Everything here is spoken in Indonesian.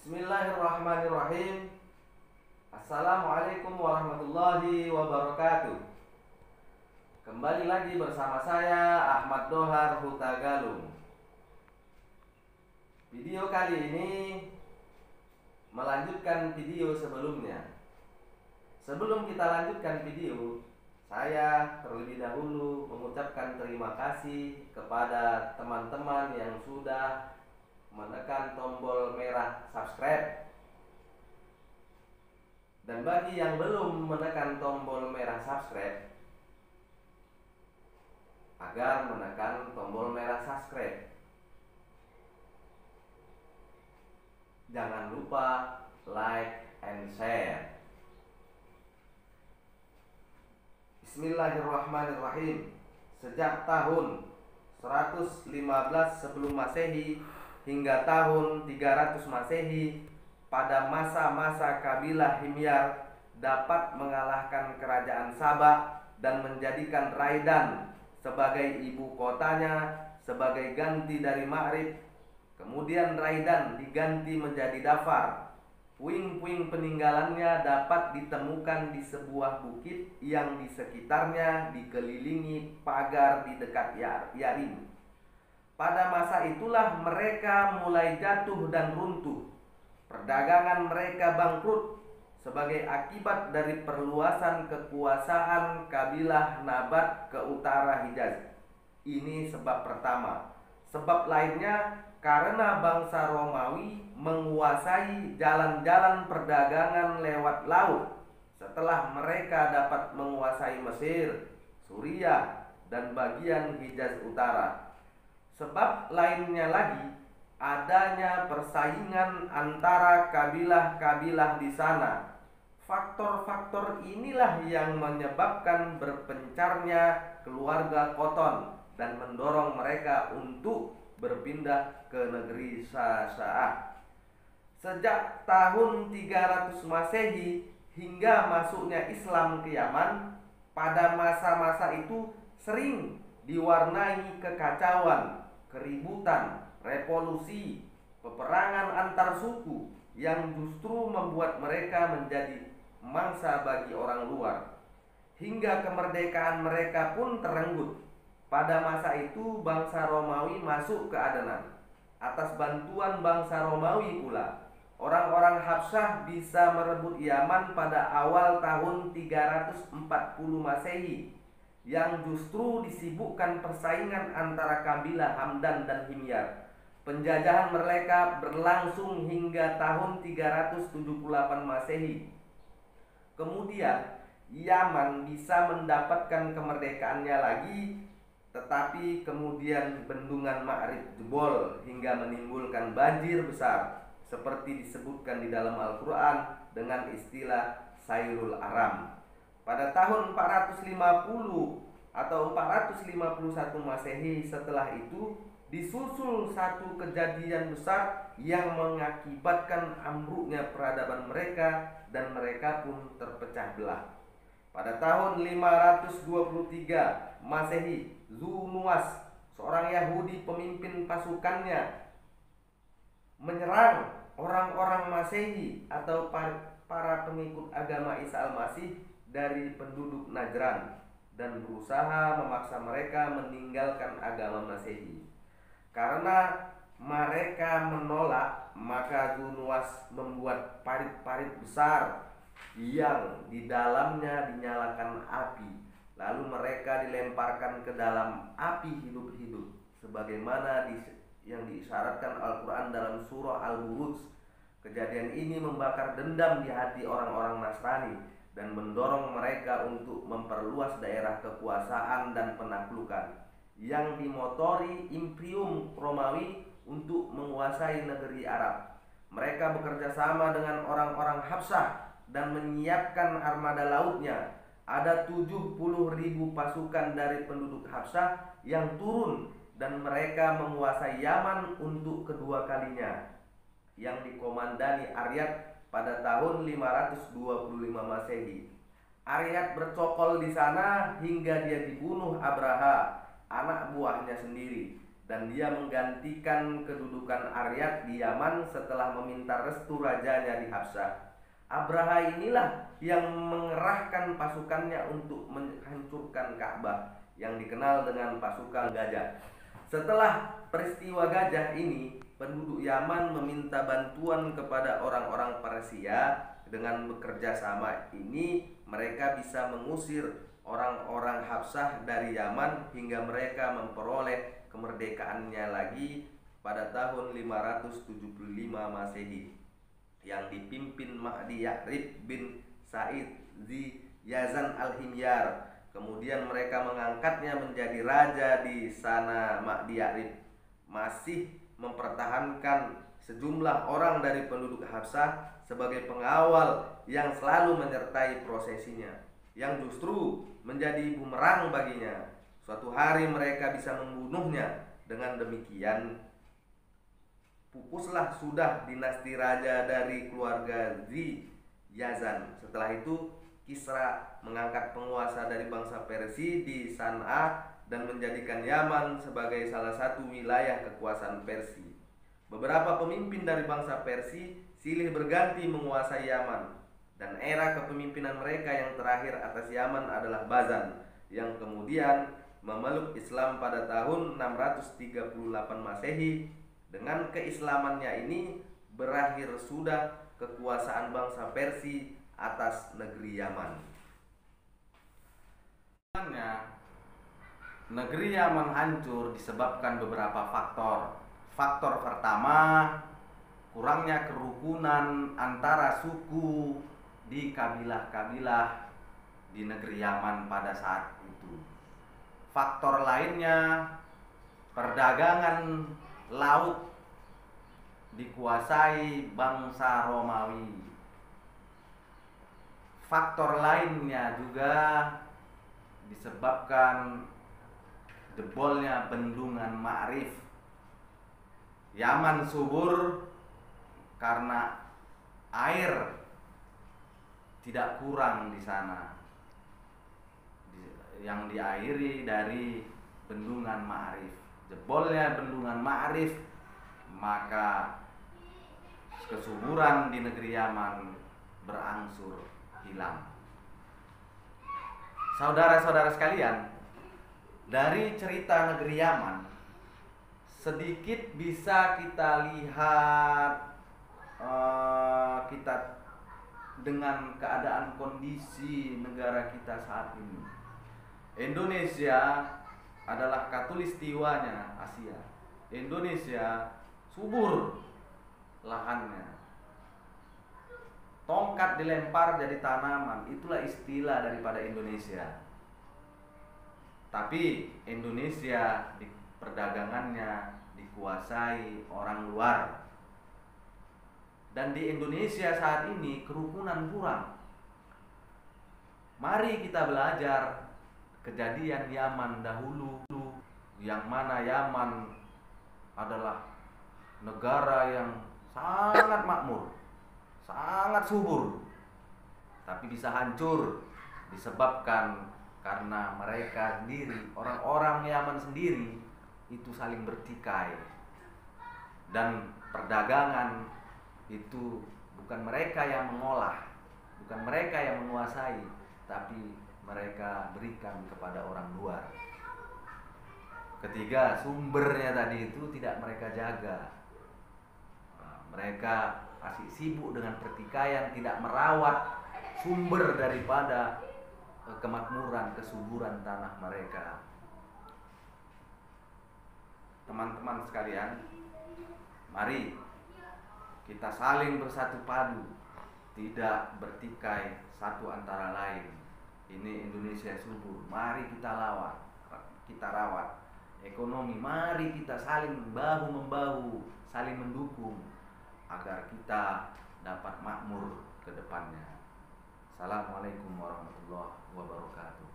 Bismillahirrahmanirrahim. Assalamualaikum warahmatullahi wabarakatuh. Kembali lagi bersama saya Ahmad Dohar Hutagalung. Video kali ini melanjutkan video sebelumnya. Sebelum kita lanjutkan video, saya terlebih dahulu mengucapkan terima kasih kepada teman-teman yang sudah menekan tombol merah subscribe. Dan bagi yang belum menekan tombol merah subscribe, agar menekan tombol merah subscribe. Jangan lupa like and share. Bismillahirrahmanirrahim. Sejak tahun 115 sebelum Masehi hingga tahun 300 Masehi, pada masa-masa kabilah Himyar dapat mengalahkan kerajaan Sabah dan menjadikan Raidan sebagai ibu kotanya sebagai ganti dari Ma'rib. Kemudian Raidan diganti menjadi Dhafar. Puing-puing peninggalannya dapat ditemukan di sebuah bukit yang di sekitarnya dikelilingi pagar di dekat Yarim. Pada masa itulah mereka mulai jatuh dan runtuh. Perdagangan mereka bangkrut sebagai akibat dari perluasan kekuasaan kabilah Nabat ke utara Hijaz. Ini sebab pertama. Sebab lainnya karena bangsa Romawi menguasai jalan-jalan perdagangan lewat laut setelah mereka dapat menguasai Mesir, Suriah, dan bagian Hijaz utara. Sebab lainnya lagi, adanya persaingan antara kabilah-kabilah di sana. Faktor-faktor inilah yang menyebabkan berpencarnya keluarga Khoton dan mendorong mereka untuk berpindah ke negeri Sa'sa'ah. Sejak tahun 300 Masehi hingga masuknya Islam ke Yaman, pada masa-masa itu sering diwarnai kekacauan, keributan, revolusi, peperangan antar suku yang justru membuat mereka menjadi mangsa bagi orang luar. Hingga kemerdekaan mereka pun terenggut. Pada masa itu bangsa Romawi masuk ke Adenan. Atas bantuan bangsa Romawi pula, orang-orang Habsyah bisa merebut Yaman pada awal tahun 340 Masehi, yang justru disibukkan persaingan antara kabilah Hamdan dan Himyar. Penjajahan mereka berlangsung hingga tahun 378 Masehi. Kemudian Yaman bisa mendapatkan kemerdekaannya lagi, tetapi kemudian bendungan Ma'rib jebol hingga menimbulkan banjir besar, seperti disebutkan di dalam Al-Quran dengan istilah Sayrul Aram. Pada tahun 450 atau 451 Masehi setelah itu disusul satu kejadian besar yang mengakibatkan ambruknya peradaban mereka dan mereka pun terpecah belah. Pada tahun 523 Masehi, Zunuwas, seorang Yahudi pemimpin pasukannya, menyerang orang-orang Masehi atau para pengikut agama Isa Al-Masih dari penduduk Najran dan berusaha memaksa mereka meninggalkan agama Masehi. Karena mereka menolak, maka Zunuwas membuat parit-parit besar yang di dalamnya dinyalakan api. Lalu mereka dilemparkan ke dalam api hidup-hidup, sebagaimana yang diisyaratkan Al-Quran dalam surah Al-Buruj. Kejadian ini membakar dendam di hati orang-orang Nasrani dan mendorong mereka untuk memperluas daerah kekuasaan dan penaklukan yang dimotori Imperium Romawi untuk menguasai negeri Arab. Mereka bekerja sama dengan orang-orang Habsyah dan menyiapkan armada lautnya. Ada 70.000 pasukan dari penduduk Habsyah yang turun dan mereka menguasai Yaman untuk kedua kalinya, yang dikomandani Aryat pada tahun 525 Masehi. Aryat bercokol di sana hingga dia dibunuh Abraha, anak buahnya sendiri, dan dia menggantikan kedudukan Aryat di Yaman setelah meminta restu rajanya di Habsyah. Abraha inilah yang mengerahkan pasukannya untuk menghancurkan Ka'bah yang dikenal dengan pasukan gajah. Setelah peristiwa gajah ini, penduduk Yaman meminta bantuan kepada orang-orang Persia. Dengan bekerja sama ini, mereka bisa mengusir orang-orang Habsyah dari Yaman hingga mereka memperoleh kemerdekaannya lagi pada tahun 575 Masehi yang dipimpin Mahdi Ya'rib bin Sa'id Zi Yazan al-Himyar. Kemudian mereka mengangkatnya menjadi raja di sana. Mahdi Ya'rib masih mempertahankan sejumlah orang dari penduduk Habsyah sebagai pengawal yang selalu menyertai prosesinya, yang justru menjadi bumerang baginya. Suatu hari mereka bisa membunuhnya. Dengan demikian pupuslah sudah dinasti raja dari keluarga Zi Yazan. Setelah itu Kisra mengangkat penguasa dari bangsa Persia di San'a dan menjadikan Yaman sebagai salah satu wilayah kekuasaan Persia. Beberapa pemimpin dari bangsa Persia silih berganti menguasai Yaman, dan era kepemimpinan mereka yang terakhir atas Yaman adalah Bazan, yang kemudian memeluk Islam pada tahun 638 Masehi. Dengan keislamannya ini berakhir sudah kekuasaan bangsa Persia atas negeri Yaman. Negeri Yaman hancur disebabkan beberapa faktor. Faktor pertama, kurangnya kerukunan antara suku di kabilah-kabilah di negeri Yaman pada saat itu. Faktor lainnya, perdagangan laut dikuasai bangsa Romawi. Faktor lainnya juga disebabkan jebolnya bendungan Ma'rif. Yaman subur karena air tidak kurang di sana, yang diairi dari bendungan Ma'rif. Jebolnya bendungan Ma'rif, maka kesuburan di negeri Yaman berangsur hilang. Saudara-saudara sekalian, dari cerita negeri Yaman sedikit bisa kita lihat kita dengan keadaan kondisi negara kita saat ini. Indonesia adalah khatulistiwanya Asia. Indonesia subur lahannya. Tongkat dilempar jadi tanaman, itulah istilah daripada Indonesia. Tapi Indonesia di perdagangannya dikuasai orang luar. Dan di Indonesia saat ini kerukunan kurang. Mari kita belajar kejadian Yaman dahulu, yang mana Yaman adalah negara yang sangat makmur, sangat subur, tapi bisa hancur disebabkan karena mereka sendiri, orang-orang Yaman sendiri itu saling bertikai. Dan perdagangan itu bukan mereka yang mengolah, bukan mereka yang menguasai, tapi mereka berikan kepada orang luar. Ketiga, sumbernya tadi itu tidak mereka jaga. Mereka masih sibuk dengan pertikaian, tidak merawat sumber daripada kemakmuran, kesuburan tanah mereka. Teman-teman sekalian, mari kita saling bersatu padu, tidak bertikai satu antara lain. Ini Indonesia subur, mari kita rawat ekonomi, mari kita saling bahu-membahu, saling mendukung agar kita dapat makmur ke depannya. Assalamualaikum warahmatullahi wabarakatuh.